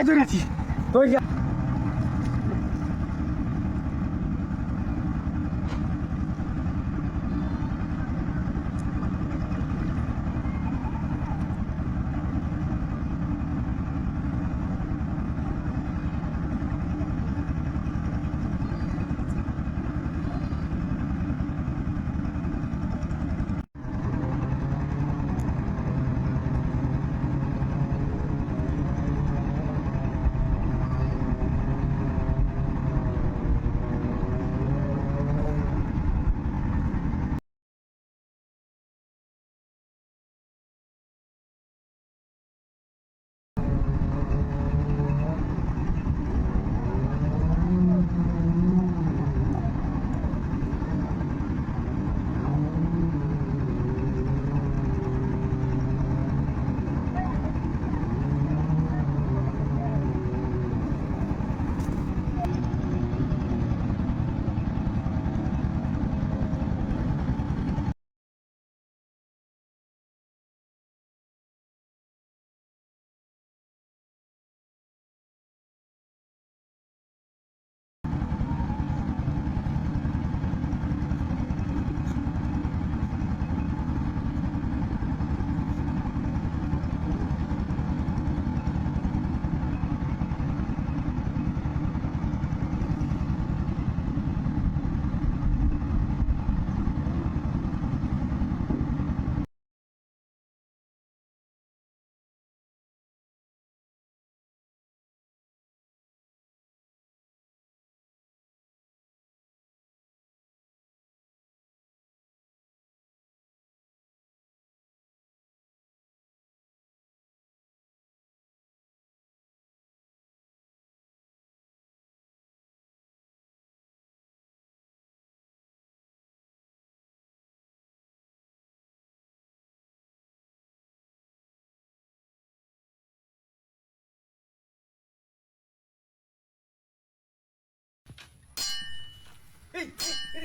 ধরেছি ওই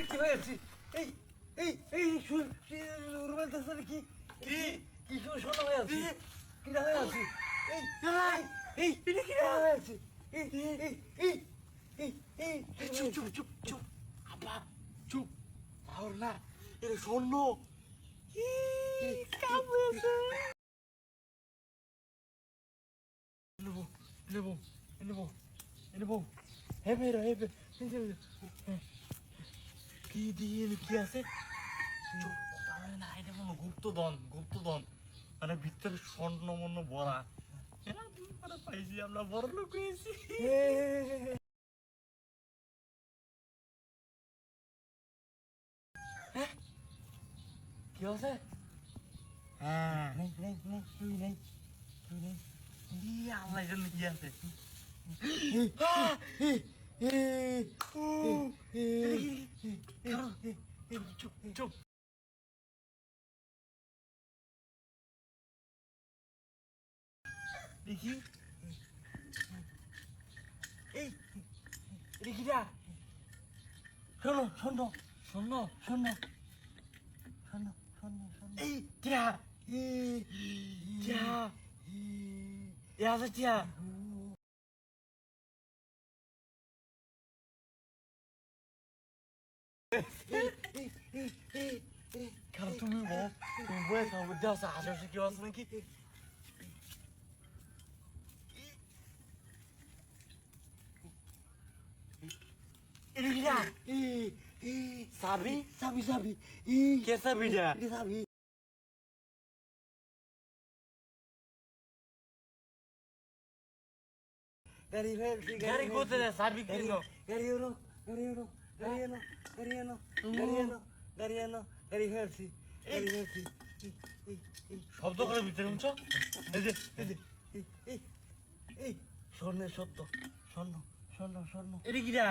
কি হয়েছে এই এই এই রুবেল দাসের কি কি কি শোনা হয়ে আছে কি হয়ে আছে এই এই এই কি হয়ে আছে এই এই এই এই এই চুপ চুপ চুপ চুপ আপা চুপ আর না এর শোনো নেবো নেবো নেবো নেবো হেবে হেবে কি দিয়ে কি আছে না এটা কোনো গুপ্তধন মানে ভিতরে স্বর্ণ মন্য ভরা পাইছি আমরা বড় লোক হয়েছি কি আছে হ্যাঁ নেই নেই নেই তুই নেই তুই নেই আল্লাহ জন্য কি আছে চুপ চুপ দেখি এই দেখিটা শোনো শোনো শোনো শোনো শোনো শোনো এই টিয়া টিয়া টিয়া টিয়া খারাপ তুমি বয়ে খাবো যাও আশেপাশে কেউ আছে নাকি সাবি সাবি সাবি কে সাবিটা সাবি গাড়ি ফেলছি গাড়ি কোথায় সাবি কেন গাড়ি এনো গাড়ি এনো গাড়ি এনো গাড়ি এনো গাড়ি এনো গাড়ি এনো গাড়ি ফেলছি গাড়ি ফেলছি শব্দ করে ভিতরে উঠছো এই যে এই স্বর্ণের সত্য স্বর্ণ স্বর্ণ স্বর্ণ এটা কিরা